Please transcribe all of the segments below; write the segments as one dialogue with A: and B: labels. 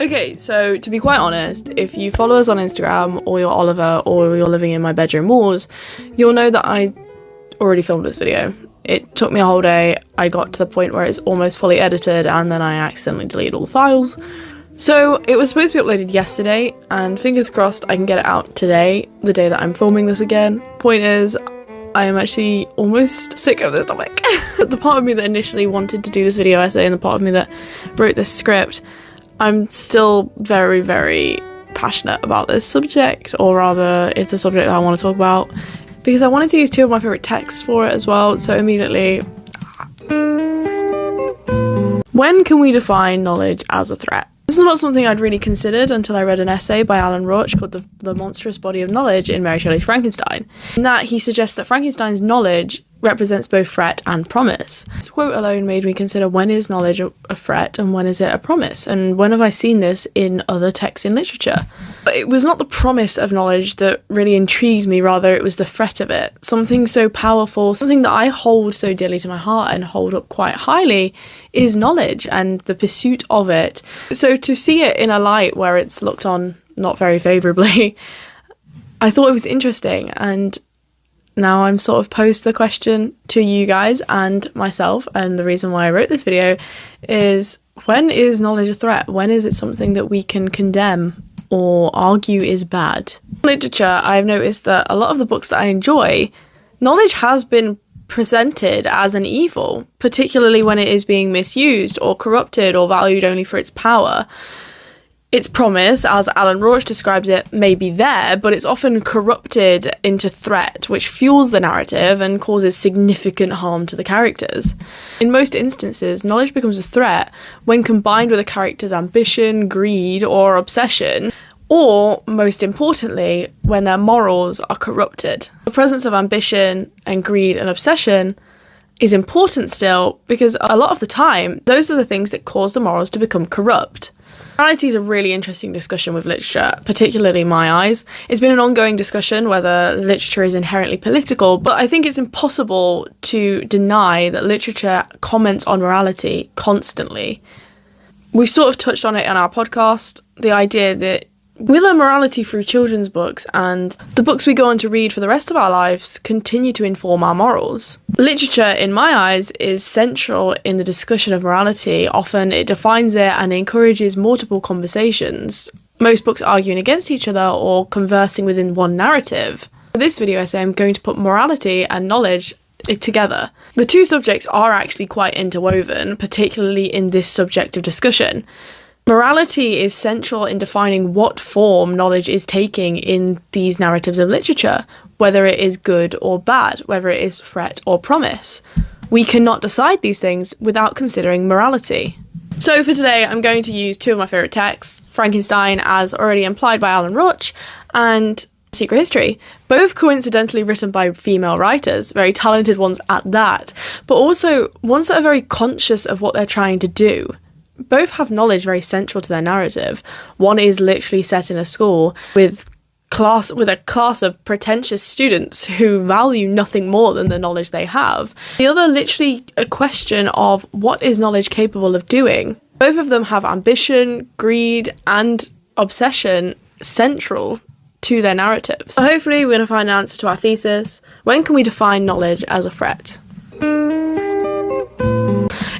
A: Okay, so to be quite honest, if you follow us on Instagram, or you're Oliver, or you're living in my bedroom walls, you'll know that I already filmed this video. It took me a whole day. I got to the point where it's almost fully edited, and then I accidentally deleted all the files. So it was supposed to be uploaded yesterday, and fingers crossed I can get it out today, the day that I'm filming this again. Point is, I am actually almost sick of this topic. The part of me that initially wanted to do this video essay and the part of me that wrote this script, I'm still very, very passionate about this subject, or rather it's a subject that I want to talk about because I wanted to use two of my favourite texts for it as well. So immediately, when can we define knowledge as a threat? This is not something I'd really considered until I read an essay by Alan Roach called The Monstrous Body of Knowledge in Mary Shelley's Frankenstein. In that, he suggests that Frankenstein's knowledge represents both threat and promise. This quote alone made me consider, when is knowledge a threat and when is it a promise? And when have I seen this in other texts in literature? But it was not the promise of knowledge that really intrigued me, rather it was the threat of it. Something so powerful, something that I hold so dearly to my heart and hold up quite highly is knowledge and the pursuit of it. So to see it in a light where it's looked on not very favourably, I thought it was interesting, and now I'm sort of posed the question to you guys and myself, and the reason why I wrote this video is, when is knowledge a threat? When is it something that we can condemn or argue is bad? In literature, I've noticed that a lot of the books that I enjoy, knowledge has been presented as an evil, particularly when it is being misused or corrupted or valued only for its power. Its promise, as Alan Roach describes it, may be there, but it's often corrupted into threat, which fuels the narrative and causes significant harm to the characters. In most instances, knowledge becomes a threat when combined with a character's ambition, greed, or obsession, or, most importantly, when their morals are corrupted. The presence of ambition and greed and obsession is important still, because a lot of the time, those are the things that cause the morals to become corrupt. Morality is a really interesting discussion with literature, particularly in my eyes. It's been an ongoing discussion whether literature is inherently political, but I think it's impossible to deny that literature comments on morality constantly. We've sort of touched on it in our podcast, the idea that we learn morality through children's books, and the books we go on to read for the rest of our lives continue to inform our morals. Literature, in my eyes, is central in the discussion of morality. Often it defines it and encourages multiple conversations, most books arguing against each other or conversing within one narrative. For this video essay, I'm going to put morality and knowledge together. The two subjects are actually quite interwoven, particularly in this subject of discussion. Morality is central in defining what form knowledge is taking in these narratives of literature, whether it is good or bad, whether it is threat or promise. We cannot decide these things without considering morality. So for today, I'm going to use two of my favourite texts, Frankenstein, as already implied by Alan Roach, and Secret History, both coincidentally written by female writers, very talented ones at that, but also ones that are very conscious of what they're trying to do. Both have knowledge very central to their narrative. One is literally set in a school with a class of pretentious students who value nothing more than the knowledge they have. The other literally a question of what is knowledge capable of doing. Both of them have ambition, greed, and obsession central to their narratives. So hopefully we're going to find an answer to our thesis. When can we define knowledge as a threat?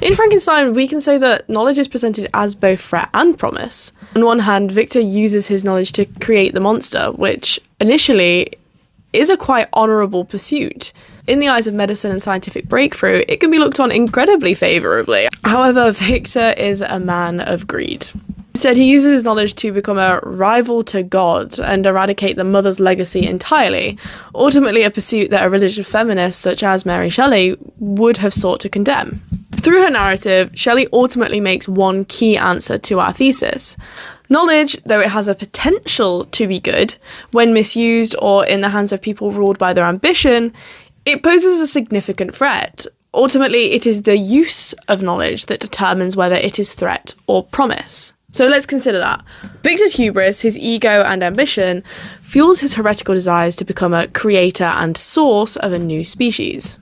A: In Frankenstein, we can say that knowledge is presented as both threat and promise. On one hand, Victor uses his knowledge to create the monster, which initially is a quite honourable pursuit. In the eyes of medicine and scientific breakthrough, it can be looked on incredibly favourably. However, Victor is a man of greed. Instead, he uses his knowledge to become a rival to God and eradicate the mother's legacy entirely, ultimately a pursuit that a religious feminist such as Mary Shelley would have sought to condemn. Through her narrative, Shelley ultimately makes one key answer to our thesis. Knowledge, though it has a potential to be good, when misused or in the hands of people ruled by their ambition, it poses a significant threat. Ultimately, it is the use of knowledge that determines whether it is threat or promise. So let's consider that. Victor's hubris, his ego and ambition, fuels his heretical desires to become a creator and source of a new species.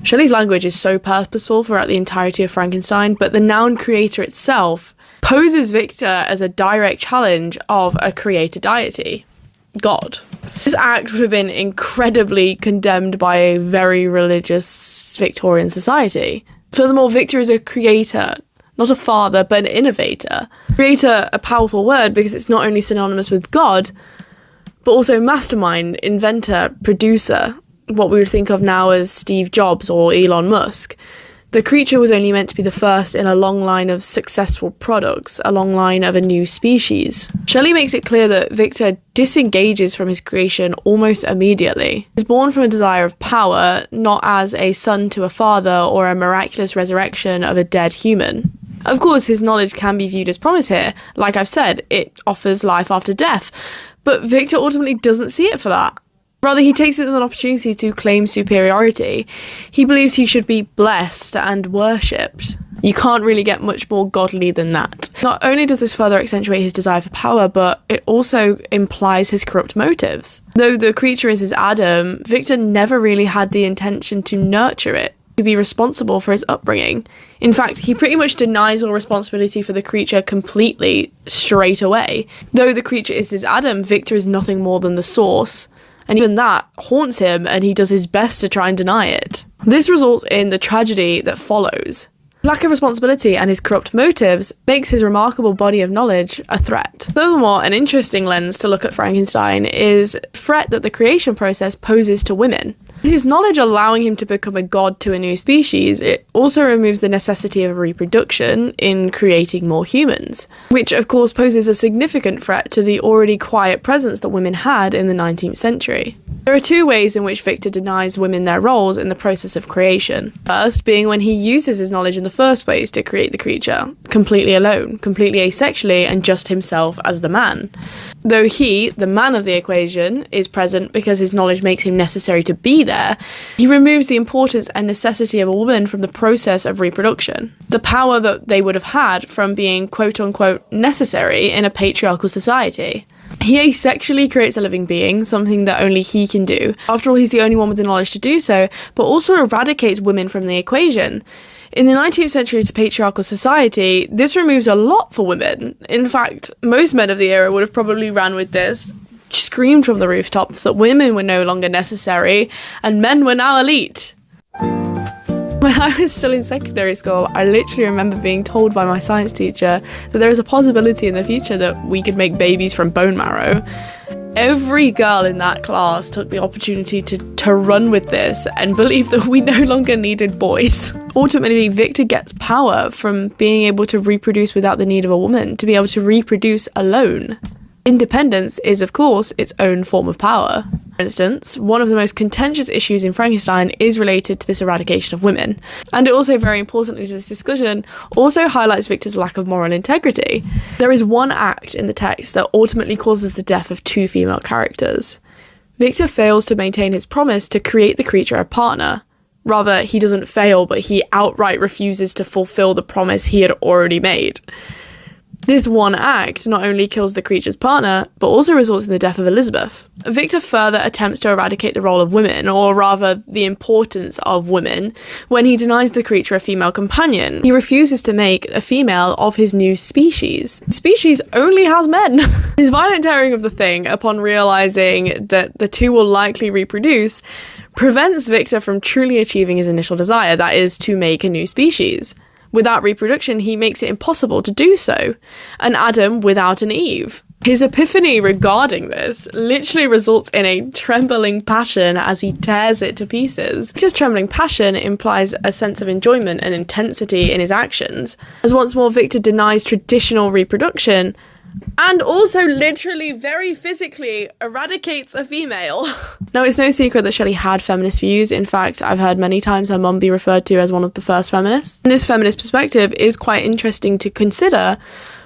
A: Shelley's language is so purposeful throughout the entirety of Frankenstein, but the noun creator itself poses Victor as a direct challenge of a creator deity, God. This act would have been incredibly condemned by a very religious Victorian society. Furthermore, Victor is a creator, not a father, but an innovator. Creator, a powerful word because it's not only synonymous with God, but also mastermind, inventor, producer, what we would think of now as Steve Jobs or Elon Musk. The creature was only meant to be the first in a long line of successful products, a long line of a new species. Shelley makes it clear that Victor disengages from his creation almost immediately. He's born from a desire of power, not as a son to a father or a miraculous resurrection of a dead human. Of course, his knowledge can be viewed as promise here. Like I've said, it offers life after death. But Victor ultimately doesn't see it for that. Rather, he takes it as an opportunity to claim superiority. He believes he should be blessed and worshipped. You can't really get much more godly than that. Not only does this further accentuate his desire for power, but it also implies his corrupt motives. Though the creature is his Adam, Victor never really had the intention to nurture it, to be responsible for his upbringing. In fact, he pretty much denies all responsibility for the creature completely, straight away. Though the creature is his Adam, Victor is nothing more than the source. And even that haunts him, and he does his best to try and deny it. This results in the tragedy that follows. His lack of responsibility and his corrupt motives makes his remarkable body of knowledge a threat. Furthermore, an interesting lens to look at Frankenstein is the threat that the creation process poses to women. With his knowledge allowing him to become a god to a new species, it also removes the necessity of reproduction in creating more humans, which of course poses a significant threat to the already quiet presence that women had in the 19th century. There are two ways in which Victor denies women their roles in the process of creation. First being when he uses his knowledge in the first place to create the creature, completely alone, completely asexually, and just himself as the man. Though he, the man of the equation, is present because his knowledge makes him necessary to be there, he removes the importance and necessity of a woman from the process of reproduction. The power that they would have had from being quote-unquote necessary in a patriarchal society. He asexually creates a living being, something that only he can do. After all, he's the only one with the knowledge to do so, but also eradicates women from the equation. In the 19th century's patriarchal society, this removes a lot for women. In fact, most men of the era would have probably ran with this, screamed from the rooftops that women were no longer necessary and men were now elite. When I was still in secondary school, I literally remember being told by my science teacher that there is a possibility in the future that we could make babies from bone marrow. Every girl in that class took the opportunity to run with this and believe that we no longer needed boys. Ultimately, Victor gets power from being able to reproduce without the need of a woman, to be able to reproduce alone. Independence is, of course, its own form of power. For instance, one of the most contentious issues in Frankenstein is related to this eradication of women. And it also, very importantly to this discussion, also highlights Victor's lack of moral integrity. There is one act in the text that ultimately causes the death of two female characters. Victor fails to maintain his promise to create the creature a partner. Rather, he doesn't fail, but he outright refuses to fulfill the promise he had already made. This one act not only kills the creature's partner, but also results in the death of Elizabeth. Victor further attempts to eradicate the role of women, or rather the importance of women, when he denies the creature a female companion. He refuses to make a female of his new species. The species only has men. His violent tearing of the thing, upon realizing that the two will likely reproduce, prevents Victor from truly achieving his initial desire, that is, to make a new species. Without reproduction, he makes it impossible to do so. An Adam without an Eve. His epiphany regarding this literally results in a trembling passion as he tears it to pieces. Victor's trembling passion implies a sense of enjoyment and intensity in his actions, as once more Victor denies traditional reproduction and also literally very physically eradicates a female. Now, it's no secret that Shelley had feminist views. In fact, I've heard many times her mum be referred to as one of the first feminists. And this feminist perspective is quite interesting to consider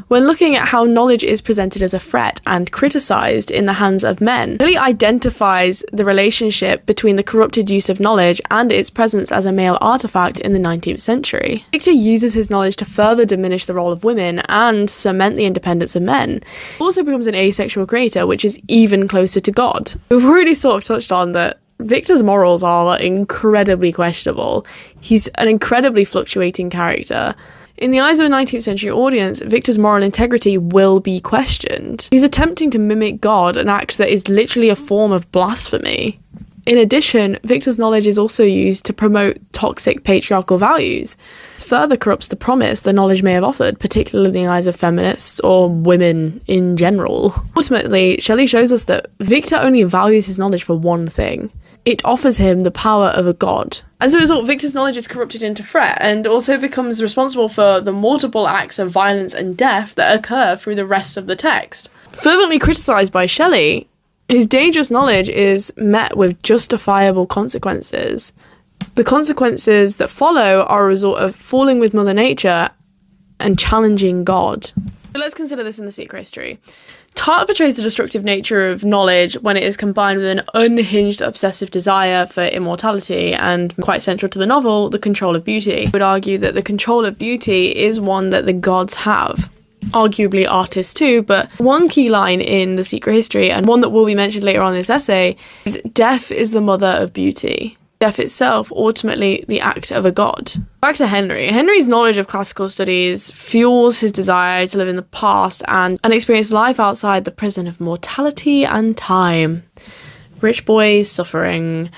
A: when looking at how knowledge is presented as a threat and criticised in the hands of men. Shelley identifies the relationship between the corrupted use of knowledge and its presence as a male artefact in the 19th century. Victor uses his knowledge to further diminish the role of women and cement the independence of men. He also becomes an asexual creator, which is even closer to God. We've already sort of touched on that Victor's morals are incredibly questionable. He's an incredibly fluctuating character. In the eyes of a 19th century audience, Victor's moral integrity will be questioned. He's attempting to mimic God, an act that is literally a form of blasphemy. In addition, Victor's knowledge is also used to promote toxic patriarchal values. This further corrupts the promise the knowledge may have offered, particularly in the eyes of feminists or women in general. Ultimately, Shelley shows us that Victor only values his knowledge for one thing. It offers him the power of a god. As a result, Victor's knowledge is corrupted into threat and also becomes responsible for the multiple acts of violence and death that occur through the rest of the text. Fervently criticised by Shelley, his dangerous knowledge is met with justifiable consequences. The consequences that follow are a result of falling with Mother Nature and challenging God. So let's consider this in the Secret History. Tart portrays the destructive nature of knowledge when it is combined with an unhinged obsessive desire for immortality and, quite central to the novel, the control of beauty. I would argue that the control of beauty is one that the gods have. Arguably artists too, but one key line in The Secret History, and one that will be mentioned later on in this essay, is death is the mother of beauty. Death itself, ultimately the act of a god. Back to Henry. Henry's knowledge of classical studies fuels his desire to live in the past and experience life outside the prison of mortality and time. Rich boy suffering.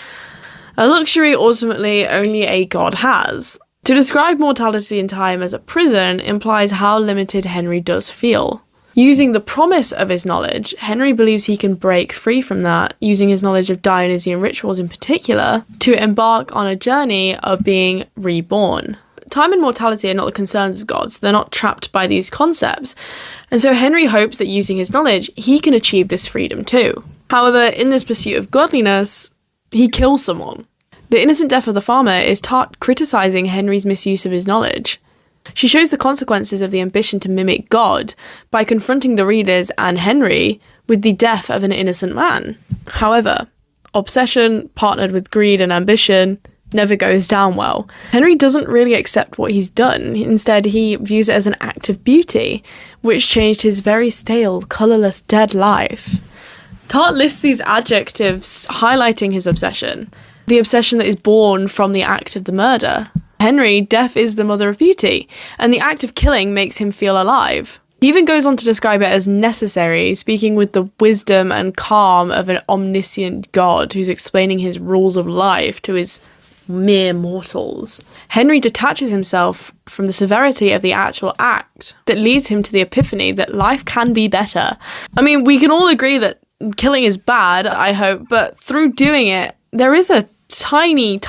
A: A luxury ultimately only a god has. To describe mortality and time as a prison implies how limited Henry does feel. Using the promise of his knowledge, Henry believes he can break free from that, using his knowledge of Dionysian rituals in particular, to embark on a journey of being reborn. Time and mortality are not the concerns of gods, they're not trapped by these concepts, and so Henry hopes that using his knowledge, he can achieve this freedom too. However, in this pursuit of godliness, he kills someone. The innocent death of the farmer is Tart criticising Henry's misuse of his knowledge. She shows the consequences of the ambition to mimic God by confronting the readers and Henry with the death of an innocent man. However, obsession partnered with greed and ambition never goes down well. Henry doesn't really accept what he's done. Instead, he views it as an act of beauty, which changed his very stale, colourless, dead life. Tart lists these adjectives highlighting his obsession, the obsession that is born from the act of the murder. Henry, death is the mother of beauty, and the act of killing makes him feel alive. He even goes on to describe it as necessary, speaking with the wisdom and calm of an omniscient god who's explaining his rules of life to his mere mortals. Henry detaches himself from the severity of the actual act that leads him to the epiphany that life can be better. I mean, we can all agree that killing is bad, I hope, but through doing it, there is a tiny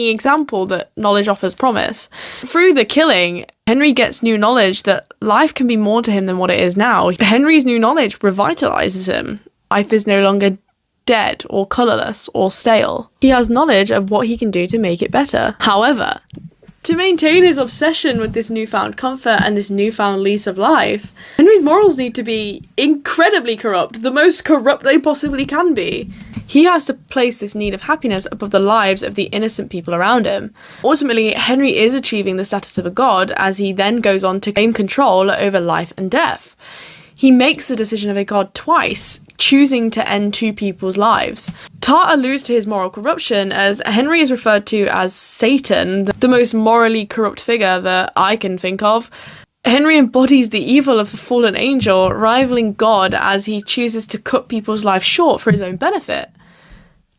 A: example that knowledge offers promise. Through the killing, Henry gets new knowledge that life can be more to him than what it is now. Henry's new knowledge revitalizes him. Life is no longer dead or colourless or stale. He has knowledge of what he can do to make it better. However, to maintain his obsession with this newfound comfort and this newfound lease of life, Henry's morals need to be incredibly corrupt, the most corrupt they possibly can be. He has to place this need of happiness above the lives of the innocent people around him. Ultimately, Henry is achieving the status of a god as he then goes on to gain control over life and death. He makes the decision of a god twice, choosing to end two people's lives. Tart alludes to his moral corruption as Henry is referred to as Satan, the most morally corrupt figure that I can think of. Henry embodies the evil of the fallen angel, rivaling God as he chooses to cut people's lives short for his own benefit.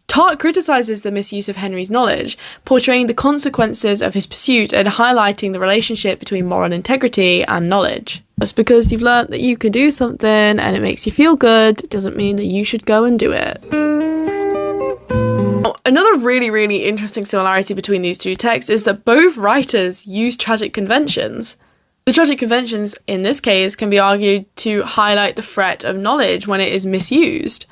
A: Tart criticises the misuse of Henry's knowledge, portraying the consequences of his pursuit and highlighting the relationship between moral integrity and knowledge. Just because you've learnt that you can do something and it makes you feel good doesn't mean that you should go and do it. Another really interesting similarity between these two texts is that both writers use tragic conventions. The tragic conventions, in this case, can be argued to highlight the threat of knowledge when it is misused.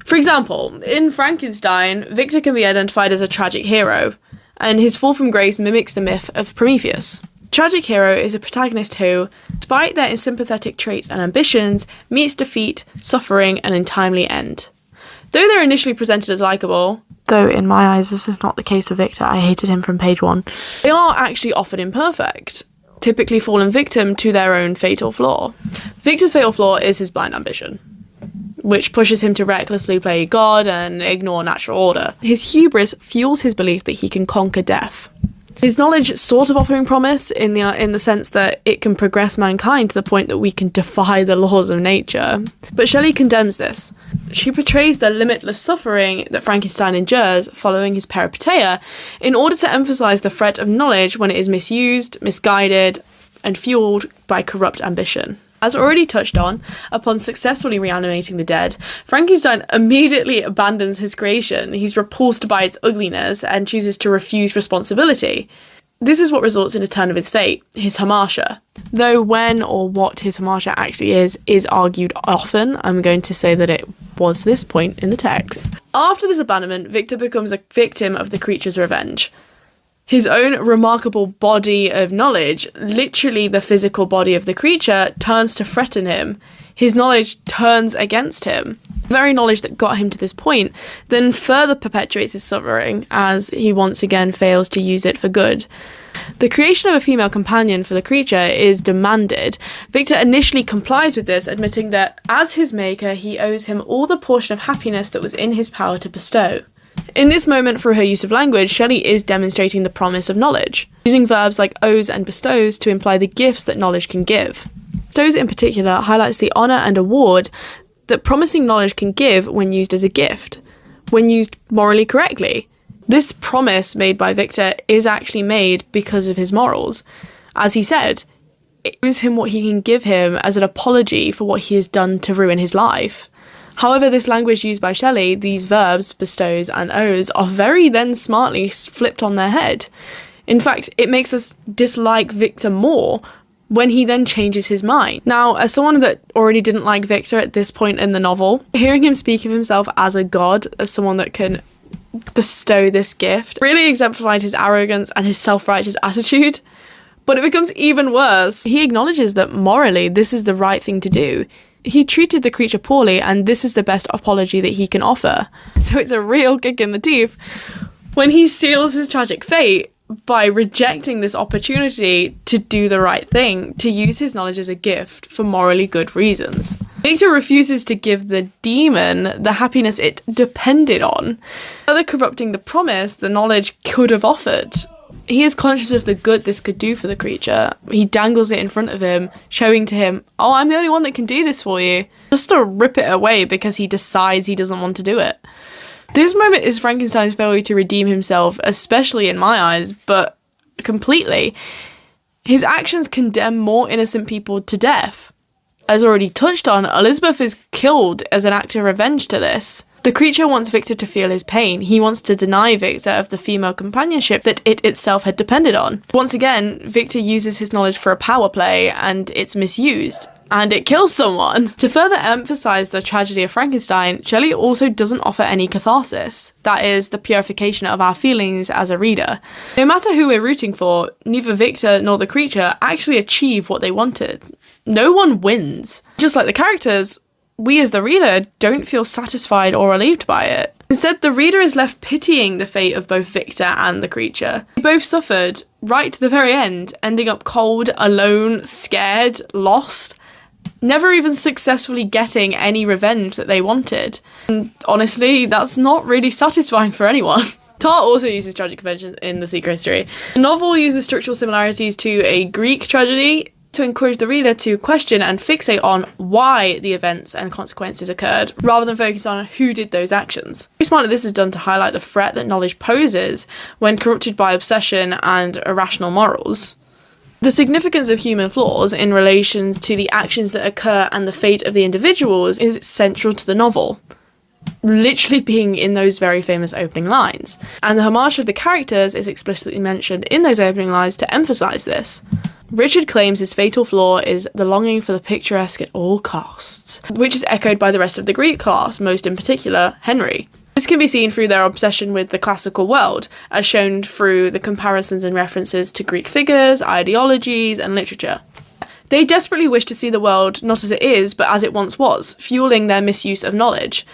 A: For example, in Frankenstein, Victor can be identified as a tragic hero, and his fall from grace mimics the myth of Prometheus. Tragic hero is a protagonist who, despite their unsympathetic traits and ambitions, meets defeat, suffering, and untimely end. Though they're initially presented as likeable, though in my eyes this is not the case with Victor, I hated him from page 1, they are actually often imperfect, typically fallen victim to their own fatal flaw. Victor's fatal flaw is his blind ambition, which pushes him to recklessly play God and ignore natural order. His hubris fuels his belief that he can conquer death. Is knowledge sort of offering promise in the sense that it can progress mankind to the point that we can defy the laws of nature? But Shelley condemns this. She portrays the limitless suffering that Frankenstein endures following his peripeteia in order to emphasise the threat of knowledge when it is misused, misguided, and fuelled by corrupt ambition. As already touched on, upon successfully reanimating the dead, Frankenstein immediately abandons his creation. He's repulsed by its ugliness and chooses to refuse responsibility. This is what results in a turn of his fate, his hamartia. Though when or what his hamartia actually is argued often, I'm going to say that it was this point in the text. After this abandonment, Victor becomes a victim of the creature's revenge. His own remarkable body of knowledge, literally the physical body of the creature, turns to threaten him. His knowledge turns against him. The very knowledge that got him to this point then further perpetuates his suffering as he once again fails to use it for good. The creation of a female companion for the creature is demanded. Victor initially complies with this, admitting that as his maker, he owes him all the portion of happiness that was in his power to bestow. In this moment, through her use of language, Shelley is demonstrating the promise of knowledge, using verbs like owes and bestows to imply the gifts that knowledge can give. Bestows in particular highlights the honour and award that promising knowledge can give when used as a gift, when used morally correctly. This promise made by Victor is actually made because of his morals. As he said, it owes him what he can give him as an apology for what he has done to ruin his life. However, this language used by Shelley, these verbs, bestows and owes, are very then smartly flipped on their head. In fact, it makes us dislike Victor more when he then changes his mind. Now, as someone that already didn't like Victor at this point in the novel, hearing him speak of himself as a god, as someone that can bestow this gift, really exemplified his arrogance and his self-righteous attitude. But it becomes even worse. He acknowledges that morally this is the right thing to do. He treated the creature poorly, and this is the best apology that he can offer. So it's a real kick in the teeth when he seals his tragic fate by rejecting this opportunity to do the right thing, to use his knowledge as a gift for morally good reasons. Victor refuses to give the demon the happiness it depended on, further corrupting the promise the knowledge could have offered. He is conscious of the good this could do for the creature. He dangles it in front of him, showing to him, oh, I'm the only one that can do this for you, just to rip it away because he decides he doesn't want to do it. This moment is Frankenstein's failure to redeem himself, especially in my eyes, but completely. His actions condemn more innocent people to death. As already touched on, Elizabeth is killed as an act of revenge to this. The creature wants Victor to feel his pain. He wants to deny Victor of the female companionship that it itself had depended on. Once again, Victor uses his knowledge for a power play, and it's misused. And it kills someone. To further emphasise the tragedy of Frankenstein, Shelley also doesn't offer any catharsis. That is, the purification of our feelings as a reader. No matter who we're rooting for, neither Victor nor the creature actually achieve what they wanted. No one wins. Just like the characters, we as the reader don't feel satisfied or relieved by it. Instead, the reader is left pitying the fate of both Victor and the creature. They both suffered, right to the very end, ending up cold, alone, scared, lost, never even successfully getting any revenge that they wanted. And honestly, that's not really satisfying for anyone. Tarr also uses tragic conventions in The Secret History. The novel uses structural similarities to a Greek tragedy to encourage the reader to question and fixate on why the events and consequences occurred, rather than focus on who did those actions. Very smartly, this is done to highlight the threat that knowledge poses when corrupted by obsession and irrational morals. The significance of human flaws in relation to the actions that occur and the fate of the individuals is central to the novel, literally being in those very famous opening lines. And the homage of the characters is explicitly mentioned in those opening lines to emphasise this. Richard claims his fatal flaw is the longing for the picturesque at all costs, which is echoed by the rest of the Greek class, most in particular Henry. This can be seen through their obsession with the classical world, as shown through the comparisons and references to Greek figures, ideologies, and literature. They desperately wish to see the world not as it is, but as it once was, fueling their misuse of knowledge.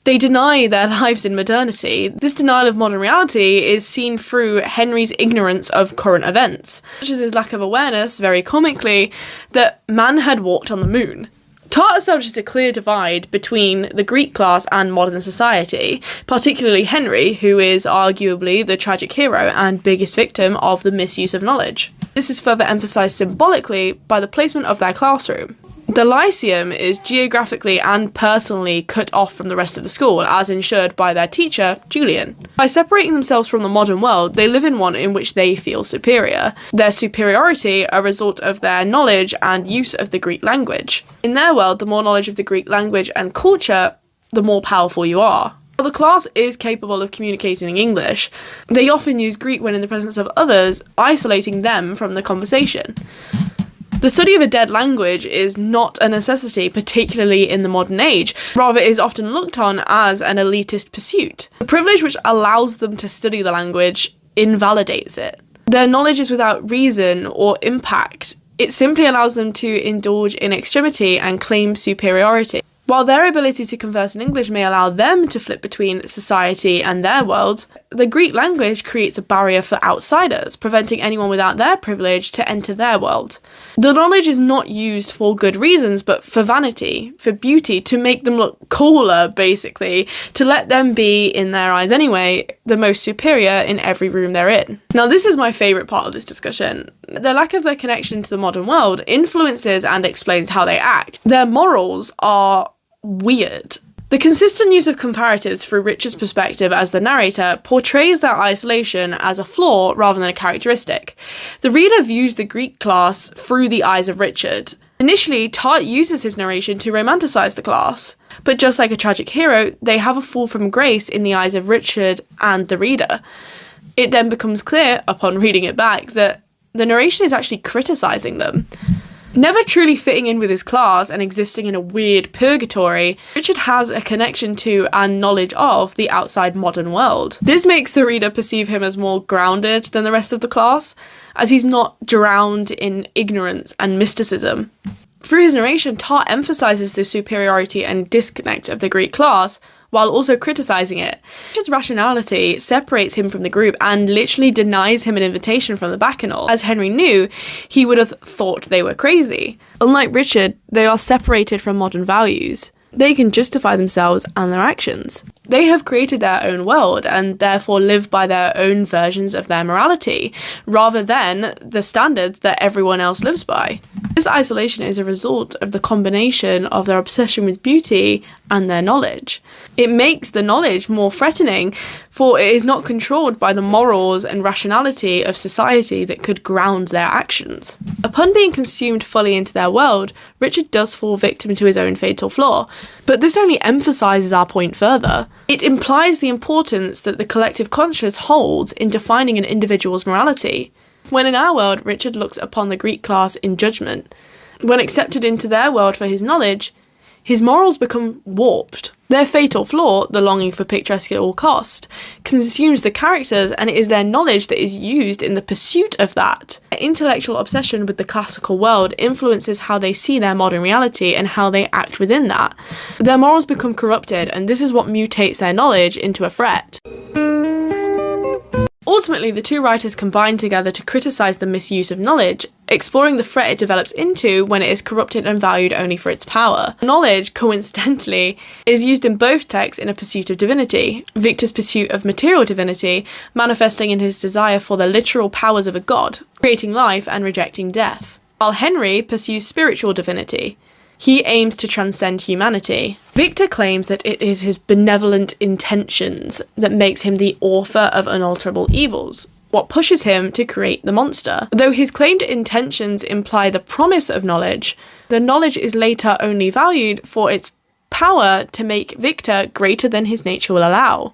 A: They deny their lives in modernity. This denial of modern reality is seen through Henry's ignorance of current events, such as his lack of awareness, very comically, that man had walked on the moon. Tart establishes a clear divide between the Greek class and modern society, particularly Henry, who is arguably the tragic hero and biggest victim of the misuse of knowledge. This is further emphasised symbolically by the placement of their classroom. The Lyceum is geographically and personally cut off from the rest of the school, as ensured by their teacher, Julian. By separating themselves from the modern world, they live in one in which they feel superior. Their superiority a result of their knowledge and use of the Greek language. In their world, the more knowledge of the Greek language and culture, the more powerful you are. While the class is capable of communicating in English, they often use Greek when in the presence of others, isolating them from the conversation. The study of a dead language is not a necessity, particularly in the modern age. Rather, it is often looked on as an elitist pursuit. The privilege which allows them to study the language invalidates it. Their knowledge is without reason or impact. It simply allows them to indulge in extremity and claim superiority. While their ability to converse in English may allow them to flip between society and their world, the Greek language creates a barrier for outsiders, preventing anyone without their privilege to enter their world. The knowledge is not used for good reasons, but for vanity, for beauty, to make them look cooler, basically, to let them be, in their eyes anyway, the most superior in every room they're in. Now, this is my favourite part of this discussion. The lack of their connection to the modern world influences and explains how they act. Their morals are weird. The consistent use of comparatives through Richard's perspective as the narrator portrays their isolation as a flaw rather than a characteristic. The reader views the Greek class through the eyes of Richard. Initially, Tart uses his narration to romanticise the class, but just like a tragic hero, they have a fall from grace in the eyes of Richard and the reader. It then becomes clear, upon reading it back, that the narration is actually criticising them. Never truly fitting in with his class and existing in a weird purgatory, Richard has a connection to and knowledge of the outside modern world. This makes the reader perceive him as more grounded than the rest of the class, as he's not drowned in ignorance and mysticism. Through his narration, Tart emphasises the superiority and disconnect of the Greek class, while also criticising it. Richard's rationality separates him from the group and literally denies him an invitation from the Bacchanal. As Henry knew, he would have thought they were crazy. Unlike Richard, they are separated from modern values. They can justify themselves and their actions. They have created their own world and therefore live by their own versions of their morality, rather than the standards that everyone else lives by. This isolation is a result of the combination of their obsession with beauty and their knowledge. It makes the knowledge more threatening, for it is not controlled by the morals and rationality of society that could ground their actions. Upon being consumed fully into their world, Richard does fall victim to his own fatal flaw, but this only emphasises our point further. It implies the importance that the collective conscious holds in defining an individual's morality. When in our world, Richard looks upon the Greek class in judgment. When accepted into their world for his knowledge, his morals become warped. Their fatal flaw, the longing for picturesque at all cost, consumes the characters, and it is their knowledge that is used in the pursuit of that. Their intellectual obsession with the classical world influences how they see their modern reality and how they act within that. Their morals become corrupted, and this is what mutates their knowledge into a threat. Ultimately, the two writers combine together to criticise the misuse of knowledge, exploring the threat it develops into when it is corrupted and valued only for its power. Knowledge, coincidentally, is used in both texts in a pursuit of divinity, Victor's pursuit of material divinity, manifesting in his desire for the literal powers of a god, creating life and rejecting death, while Henry pursues spiritual divinity. He aims to transcend humanity. Victor claims that it is his benevolent intentions that makes him the author of unalterable evils, what pushes him to create the monster. Though his claimed intentions imply the promise of knowledge, the knowledge is later only valued for its power to make Victor greater than his nature will allow.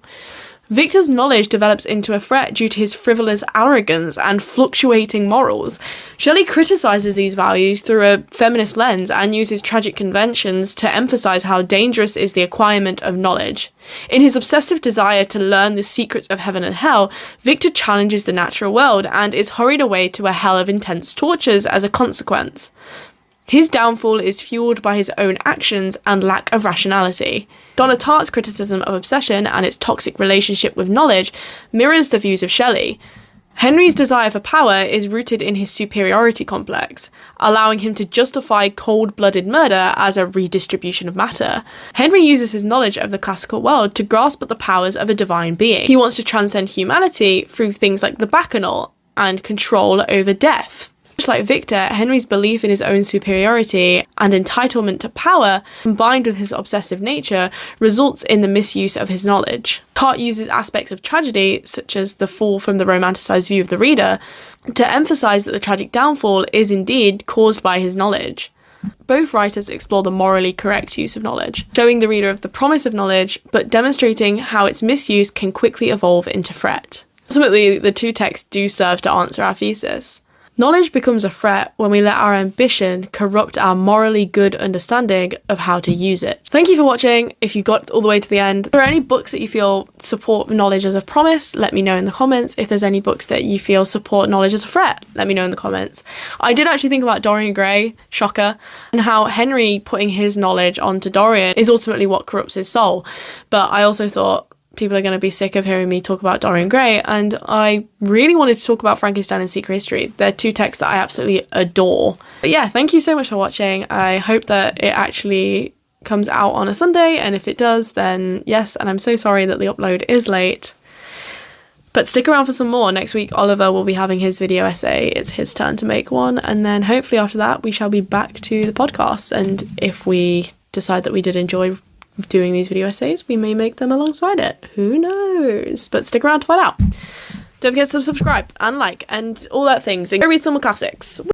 A: Victor's knowledge develops into a threat due to his frivolous arrogance and fluctuating morals. Shelley criticises these values through a feminist lens and uses tragic conventions to emphasise how dangerous is the acquirement of knowledge. In his obsessive desire to learn the secrets of heaven and hell, Victor challenges the natural world and is hurried away to a hell of intense tortures as a consequence. His downfall is fueled by his own actions and lack of rationality. Donna Tartt's criticism of obsession and its toxic relationship with knowledge mirrors the views of Shelley. Henry's desire for power is rooted in his superiority complex, allowing him to justify cold-blooded murder as a redistribution of matter. Henry uses his knowledge of the classical world to grasp at the powers of a divine being. He wants to transcend humanity through things like the Bacchanal and control over death. Much like Victor, Henry's belief in his own superiority and entitlement to power, combined with his obsessive nature, results in the misuse of his knowledge. Hart uses aspects of tragedy, such as the fall from the romanticised view of the reader, to emphasise that the tragic downfall is indeed caused by his knowledge. Both writers explore the morally correct use of knowledge, showing the reader of the promise of knowledge, but demonstrating how its misuse can quickly evolve into threat. Ultimately, the two texts do serve to answer our thesis. Knowledge becomes a threat when we let our ambition corrupt our morally good understanding of how to use it. Thank you for watching. If you got all the way to the end, if there are any books that you feel support knowledge as a promise, let me know in the comments. If there's any books that you feel support knowledge as a threat, let me know in the comments. I did actually think about Dorian Gray, shocker, and how Henry putting his knowledge onto Dorian is ultimately what corrupts his soul. But I also thought, people are going to be sick of hearing me talk about Dorian Gray, and I really wanted to talk about Frankenstein and Secret History. They're two texts that I absolutely adore. But yeah, thank you so much for watching. I hope that it actually comes out on a Sunday, and if it does, then yes, and I'm so sorry that the upload is late. But stick around for some more. Next week, Oliver will be having his video essay. It's his turn to make one, and then hopefully after that, we shall be back to the podcast, and if we decide that we did enjoy doing these video essays, we may make them alongside it. Who knows? But stick around to find out. Don't forget to subscribe and like and all that things, and go read some more classics.